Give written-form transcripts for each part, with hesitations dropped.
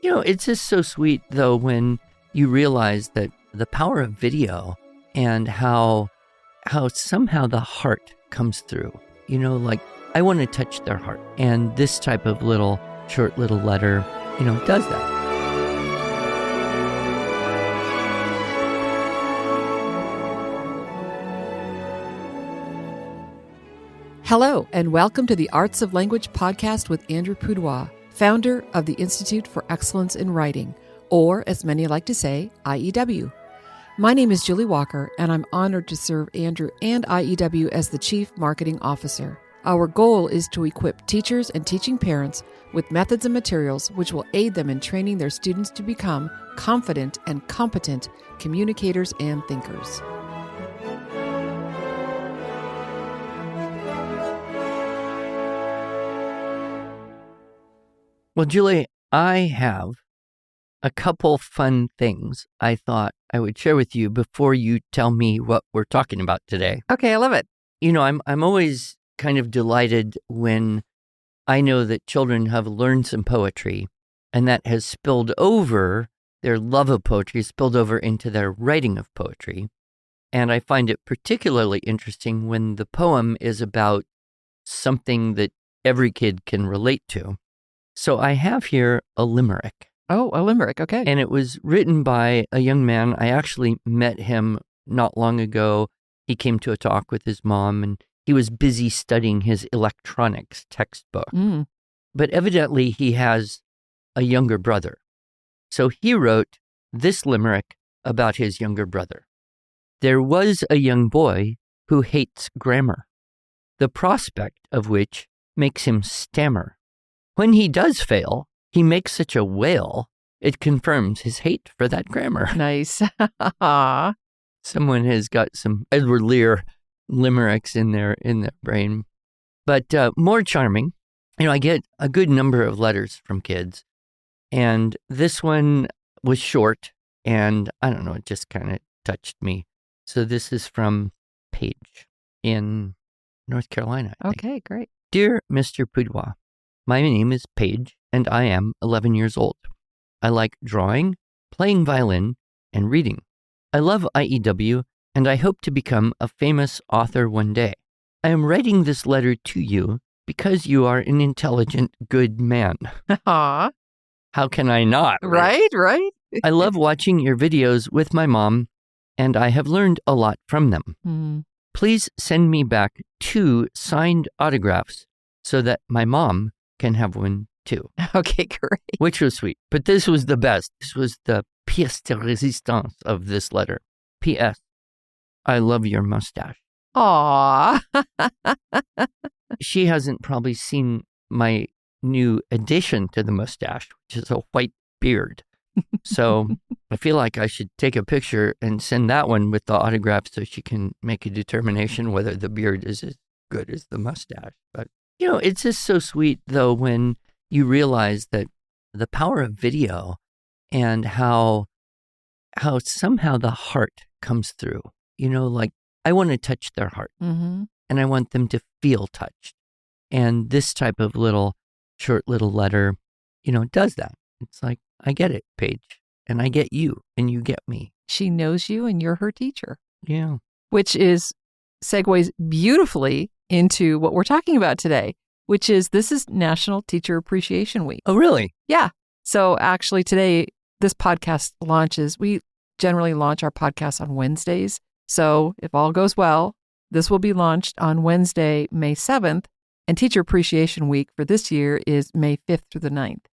It's just so sweet, though, when you realize that the power of video and how somehow the heart comes through. Like, I want to touch their heart. And this type of short little letter, does that. Hello, and welcome to the Arts of Language podcast with Andrew Pudewa, founder of the Institute for Excellence in Writing, or as many like to say, IEW. My name is Julie Walker, and I'm honored to serve Andrew and IEW as the Chief Marketing Officer. Our goal is to equip teachers and teaching parents with methods and materials which will aid them in training their students to become confident and competent communicators and thinkers. Well, Julie, I have a couple fun things I thought I would share with you before you tell me what we're talking about today. Okay, I love it. I'm always kind of delighted when I know that children have learned some poetry and that has spilled over, their love of poetry spilled over into their writing of poetry. And I find it particularly interesting when the poem is about something that every kid can relate to. So I have here a limerick. Oh, a limerick, okay. And it was written by a young man. I actually met him not long ago. He came to a talk with his mom, and he was busy studying his electronics textbook. But evidently he has a younger brother. So he wrote this limerick about his younger brother. There was a young boy who hates grammar, the prospect of which makes him stammer. When he does fail, he makes such a wail, it confirms his hate for that grammar. Nice. Someone has got some Edward Lear limericks in their brain. But more charming, I get a good number of letters from kids. And this one was short, and I don't know, it just kind of touched me. So this is from Paige in North Carolina. Okay, great. Dear Mr. Pudewa, my name is Paige, and I am 11 years old. I like drawing, playing violin, and reading. I love IEW, and I hope to become a famous author one day. I am writing this letter to you because you are an intelligent, good man. Aw. How can I not? Right. I love watching your videos with my mom, and I have learned a lot from them. Please send me back 2 signed autographs so that my mom can have one too. Okay, great. Which was sweet. But this was the best. This was the pièce de résistance of this letter. P.S. I love your mustache. Aw. She hasn't probably seen my new addition to the mustache, which is a white beard. So I feel like I should take a picture and send that one with the autograph so she can make a determination whether the beard is as good as the mustache. But it's just so sweet, though, when you realize that the power of video and how somehow the heart comes through. Like, I want to touch their heart, and I want them to feel touched. And this type of short little letter, does that. It's like, I get it, Paige, and I get you, and you get me. She knows you, and you're her teacher. Yeah. Which segues beautifully into what we're talking about today, which is this is National Teacher Appreciation Week. Oh, really? Yeah. So actually today, this podcast launches. We generally launch our podcast on Wednesdays. So if all goes well, this will be launched on Wednesday, May 7th, and Teacher Appreciation Week for this year is May 5th through the 9th.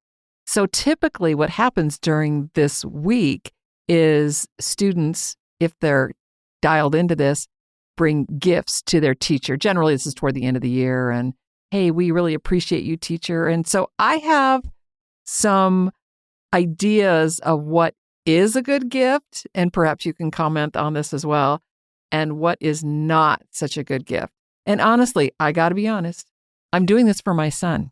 So typically what happens during this week is students, if they're dialed into this, bring gifts to their teacher. Generally, this is toward the end of the year. And, hey, we really appreciate you, teacher. And so I have some ideas of what is a good gift, and perhaps you can comment on this as well, and what is not such a good gift. And honestly, I got to be honest, I'm doing this for my son.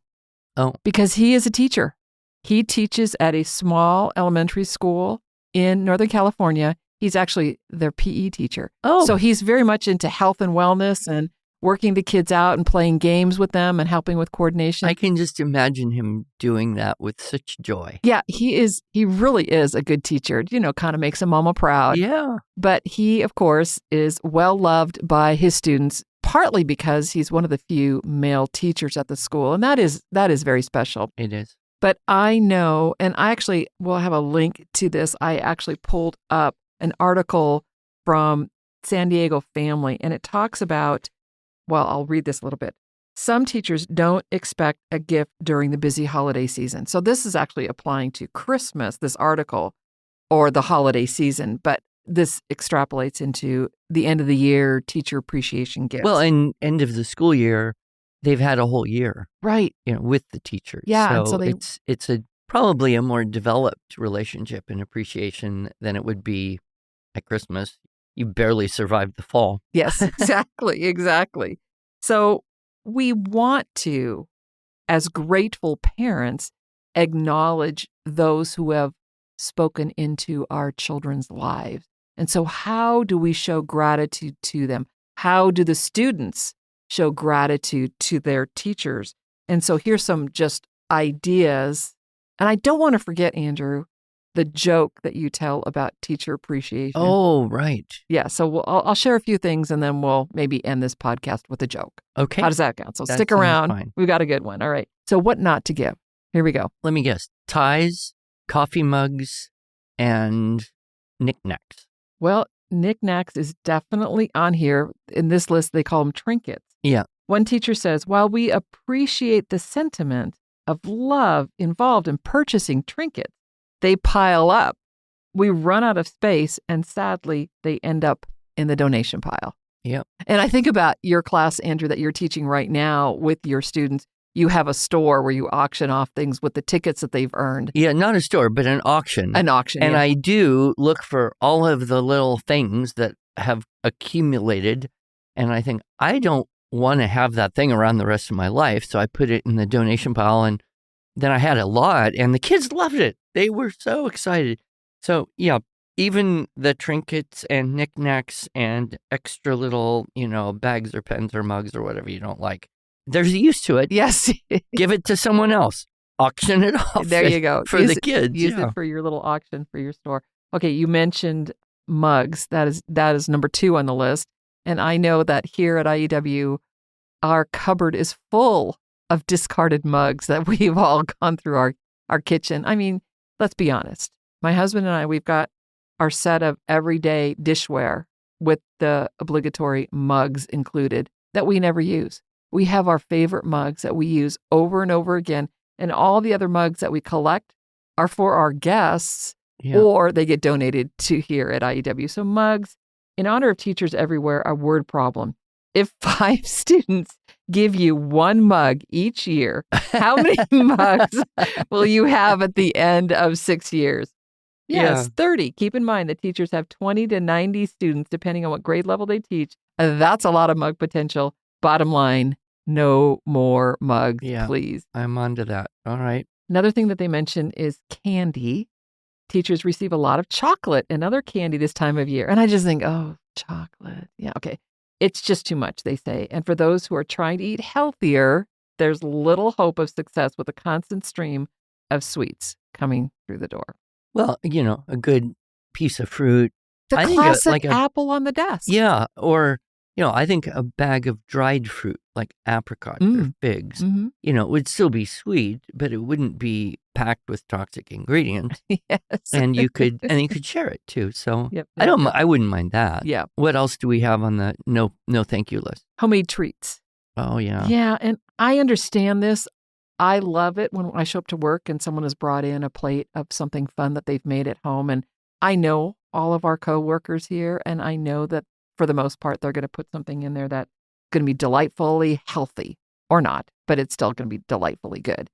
Oh. Because he is a teacher. He teaches at a small elementary school in Northern California. He's actually their PE teacher. Oh. So he's very much into health and wellness. And working the kids out and playing games with them and helping with coordination. I can just imagine him doing that with such joy. Yeah, he really is a good teacher, kind of makes a mama proud. Yeah. But he, of course, is well loved by his students, partly because he's one of the few male teachers at the school. And that is very special. It is. But I know, and I actually will have a link to this. I actually pulled up an article from San Diego Family, and it talks about, well, I'll read this a little bit. Some teachers don't expect a gift during the busy holiday season. So this is actually applying to Christmas, this article, or the holiday season, but this extrapolates into the end of the year teacher appreciation gifts. Well, and end of the school year, they've had a whole year, right? With the teachers. Yeah, so it's probably a more developed relationship and appreciation than it would be at Christmas. You barely survived the fall. Yes, exactly. So we want to, as grateful parents, acknowledge those who have spoken into our children's lives. And so how do we show gratitude to them? How do the students show gratitude to their teachers? And so here's some just ideas. And I don't want to forget, Andrew, the joke that you tell about teacher appreciation. Oh, right. Yeah. So I'll share a few things and then we'll maybe end this podcast with a joke. Okay. How does that sound? So That stick sounds around. fine. We've got a good one. All right. So what not to give? Here we go. Let me guess. Ties, coffee mugs, and knickknacks. Well, knickknacks is definitely on here. In this list, they call them trinkets. Yeah. One teacher says, while we appreciate the sentiment of love involved in purchasing trinkets, they pile up. We run out of space, and sadly, they end up in the donation pile. Yeah. And I think about your class, Andrew, that you're teaching right now with your students. You have a store where you auction off things with the tickets that they've earned. Yeah, not a store, but an auction. An auction, And yeah. I do look for all of the little things that have accumulated. And I think, I don't want to have that thing around the rest of my life. So I put it in the donation pile. And then I had a lot, and the kids loved it. They were so excited. So, yeah, even the trinkets and knickknacks and extra little, bags or pens or mugs or whatever you don't like, there's a use to it. Yes. Give it to someone else. Auction it off. There you go. For the kids. Use it for your little auction for your store. Okay, you mentioned mugs. That is number 2 on the list. And I know that here at IEW, our cupboard is full of discarded mugs that we've all gone through our kitchen. I mean, let's be honest. My husband and I, we've got our set of everyday dishware with the obligatory mugs included that we never use. We have our favorite mugs that we use over and over again, and all the other mugs that we collect are for our guests, or they get donated to here at IEW. So mugs, in honor of teachers everywhere, a word problem. If 5 students give you 1 mug each year, how many mugs will you have at the end of 6 years? Yes, 30. Keep in mind that teachers have 20 to 90 students, depending on what grade level they teach. That's a lot of mug potential. Bottom line, no more mugs, please. I'm onto that. All right. Another thing that they mention is candy. Teachers receive a lot of chocolate and other candy this time of year. And I just think, oh, chocolate. Yeah, okay. It's just too much, they say. And for those who are trying to eat healthier, there's little hope of success with a constant stream of sweets coming through the door. Well, a good piece of fruit. The classic apple on the desk. Yeah. Or, I think a bag of dried fruit, like apricots or figs, it would still be sweet, but it wouldn't be packed with toxic ingredients. Yes. And you could share it too. So yep. I wouldn't mind that. Yeah. What else do we have on the no thank you list? Homemade treats. Oh, yeah. Yeah. And I understand this. I love it when I show up to work and someone has brought in a plate of something fun that they've made at home. And I know all of our coworkers here, and I know that for the most part, they're going to put something in there that's going to be delightfully healthy, or not, but it's still going to be delightfully good.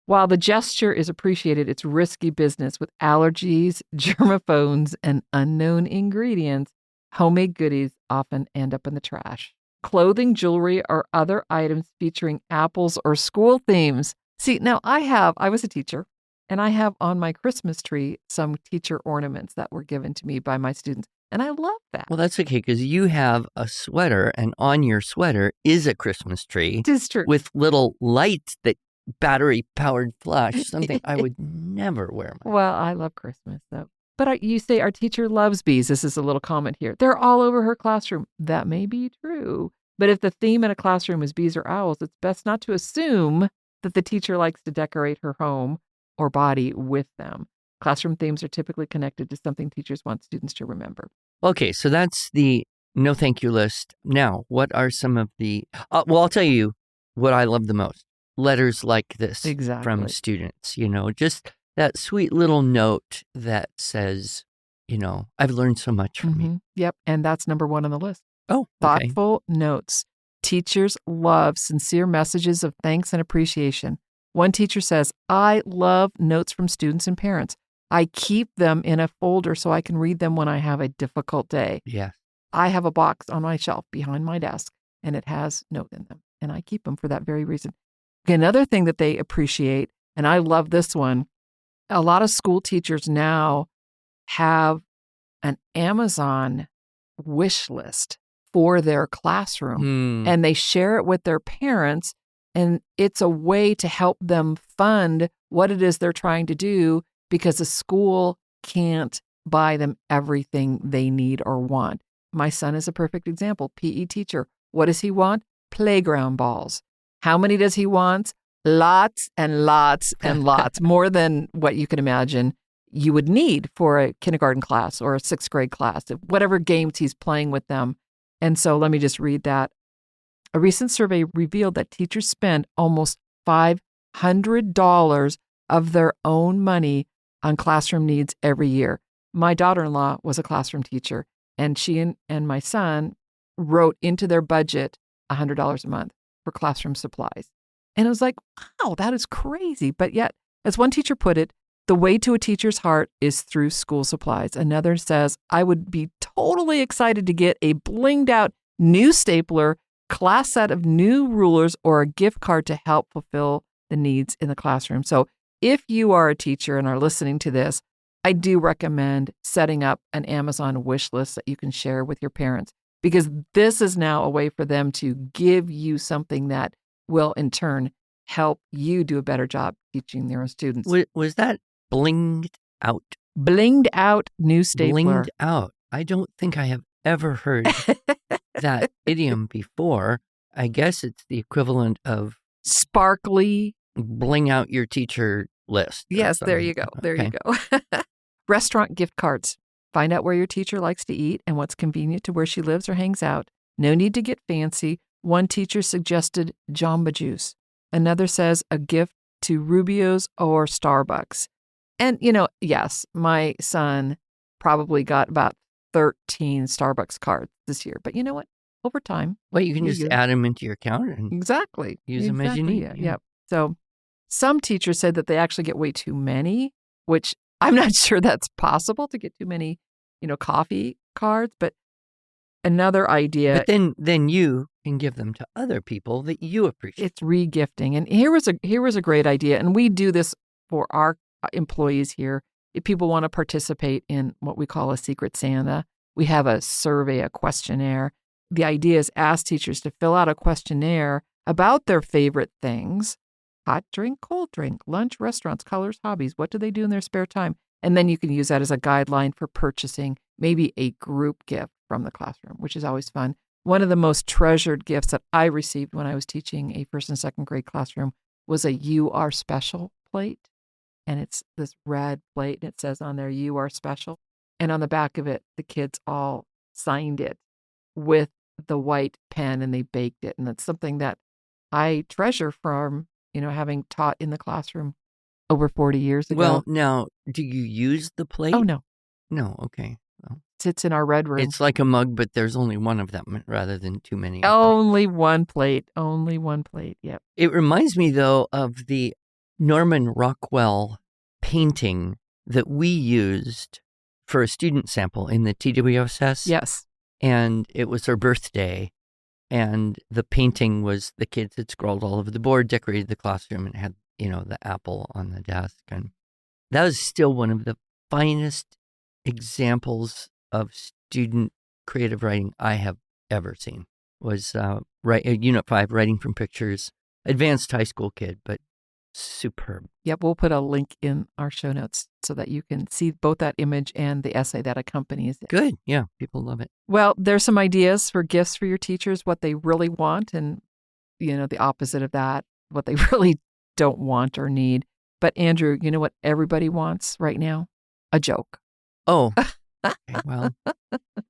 While the gesture is appreciated, it's risky business with allergies, germaphones, and unknown ingredients. Homemade goodies often end up in the trash. Clothing, jewelry, or other items featuring apples or school themes. See, now I was a teacher, and I have on my Christmas tree some teacher ornaments that were given to me by my students. And I love that. Well, that's okay because you have a sweater, and on your sweater is a Christmas tree It is true. with little lights that battery-powered flash, something I would never wear. Well, I love Christmas, though. But you say our teacher loves bees. This is a little comment here. They're all over her classroom. That may be true. But if the theme in a classroom is bees or owls, it's best not to assume that the teacher likes to decorate her home or body with them. Classroom themes are typically connected to something teachers want students to remember. Okay, so that's the no thank you list. Now, what are some of the, well, I'll tell you what I love the most. Letters like this from students, just that sweet little note that says, I've learned so much from you. Yep, and that's number 1 on the list. Oh, okay. Thoughtful notes. Teachers love sincere messages of thanks and appreciation. One teacher says, I love notes from students and parents. I keep them in a folder so I can read them when I have a difficult day. Yes. I have a box on my shelf behind my desk, and it has notes in them, and I keep them for that very reason. Another thing that they appreciate, and I love this one, a lot of school teachers now have an Amazon wish list for their classroom, and they share it with their parents, and it's a way to help them fund what it is they're trying to do because the school can't buy them everything they need or want. My son is a perfect example. PE teacher. What does he want? Playground balls. How many does he want? Lots and lots and lots, more than what you can imagine you would need for a kindergarten class or a 6th grade class, whatever games he's playing with them. And so let me just read that. A recent survey revealed that teachers spend almost $500 of their own money on classroom needs every year. My daughter-in-law was a classroom teacher, and she and my son wrote into their budget $100 a month for classroom supplies. And it was like, wow, that is crazy. But yet, as one teacher put it, the way to a teacher's heart is through school supplies. Another says, I would be totally excited to get a blinged out new stapler, class set of new rulers, or a gift card to help fulfill the needs in the classroom. So if you are a teacher and are listening to this, I do recommend setting up an Amazon wish list that you can share with your parents, because this is now a way for them to give you something that will in turn help you do a better job teaching their own students. Was that blinged out? Blinged out new stapler. Blinged out. I don't think I have ever heard that idiom before. I guess it's the equivalent of sparkly. Bling out your teacher list. Yes, there you go. There you go. Restaurant gift cards. Find out where your teacher likes to eat and what's convenient to where she lives or hangs out. No need to get fancy. One teacher suggested Jamba Juice. Another says a gift to Rubio's or Starbucks. And, yes, my son probably got about 13 Starbucks cards this year. But you know what? Over time. Well, you can just add them into your account and exactly use them as you need. Yeah. Yep. So some teachers said that they actually get way too many, which I'm not sure that's possible to get too many, coffee cards. But another idea. But then you can give them to other people that you appreciate. It's re-gifting. And here was a great idea. And we do this for our employees here. If people want to participate in what we call a Secret Santa, we have a survey, a questionnaire. The idea is ask teachers to fill out a questionnaire about their favorite things: hot drink, cold drink, lunch, restaurants, colors, hobbies. What do they do in their spare time? And then you can use that as a guideline for purchasing maybe a group gift from the classroom, which is always fun. One of the most treasured gifts that I received when I was teaching a 1st and 2nd grade classroom was a You Are Special plate. And it's this red plate, and it says on there, You Are Special. And on the back of it, the kids all signed it with the white pen, and they baked it. And that's something that I treasure from, having taught in the classroom over 40 years ago. Well, now, do you use the plate? Oh, no. No, okay. Well, It sits in our red room. it's like a mug, but there's only one of them rather than too many. Only one plate. Only one plate. Yep. It reminds me, though, of the Norman Rockwell painting that we used for a student sample in the TWSS. Yes. And it was her birthday. And the painting was the kids had scrawled all over the board, decorated the classroom, and had, the apple on the desk. And that was still one of the finest examples of student creative writing I have ever seen. Was Unit 5, writing from pictures, advanced high school kid, but superb. Yep, we'll put a link in our show notes so that you can see both that image and the essay that accompanies it. Good. Yeah, people love it. Well, there's some ideas for gifts for your teachers, what they really want, and, the opposite of that, what they really don't want or need. But Andrew, you know what everybody wants right now? A joke. Oh, okay, well,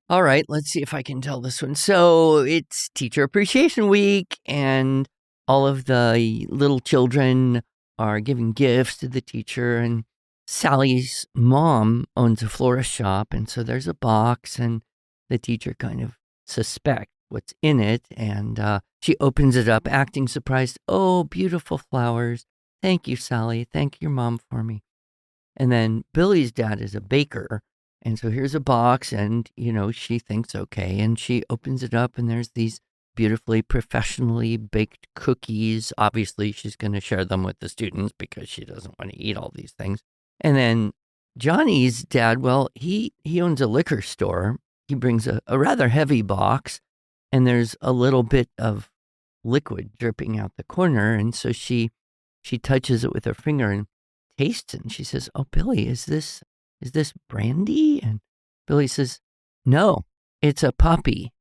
all right. Let's see if I can tell this one. So it's Teacher Appreciation Week, and all of the little children are giving gifts to the teacher. And Sally's mom owns a florist shop, and so there's a box, and the teacher kind of suspects what's in it, and she opens it up, acting surprised. Oh, beautiful flowers. Thank you, Sally. Thank your mom for me. And then Billy's dad is a baker, and so here's a box, and, she thinks, okay, and she opens it up, and there's these beautifully, professionally baked cookies. Obviously, she's going to share them with the students because she doesn't want to eat all these things. And then Johnny's dad, well, he owns a liquor store. He brings a rather heavy box, and there's a little bit of liquid dripping out the corner, and so she touches it with her finger and tastes it, and she says, "Oh, Billy, is this brandy?" And Billy says, "No, it's a puppy."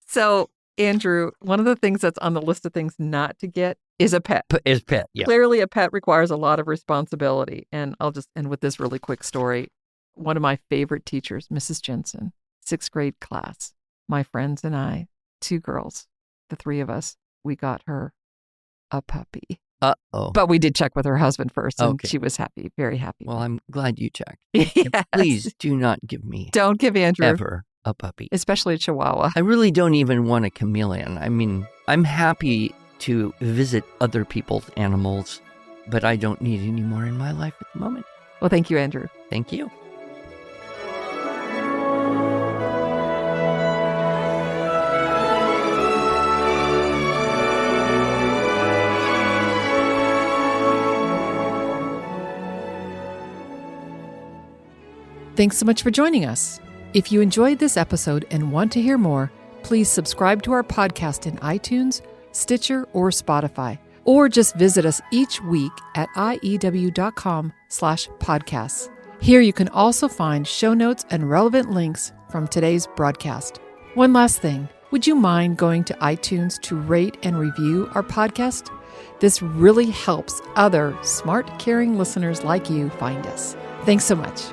So, Andrew, one of the things that's on the list of things not to get is a pet. Yeah. Clearly, a pet requires a lot of responsibility. And I'll just end with this really quick story. One of my favorite teachers, Mrs. Jensen, 6th grade class, my friends and I, 2 girls, the 3 of us, we got her a puppy. Uh-oh. But we did check with her husband first, and Okay. she was happy, very happy. Well, I'm glad you checked. Yes. Please do not give me Don't give Andrew ever a puppy. especially a Chihuahua. I really don't even want a chameleon. I mean, I'm happy to visit other people's animals, but I don't need any more in my life at the moment. Well, thank you, Andrew. Thank you. Thanks so much for joining us. If you enjoyed this episode and want to hear more, please subscribe to our podcast in iTunes, Stitcher, or Spotify, or just visit us each week at iew.com/podcasts. Here you can also find show notes and relevant links from today's broadcast. One last thing, would you mind going to iTunes to rate and review our podcast? This really helps other smart, caring listeners like you find us. Thanks so much.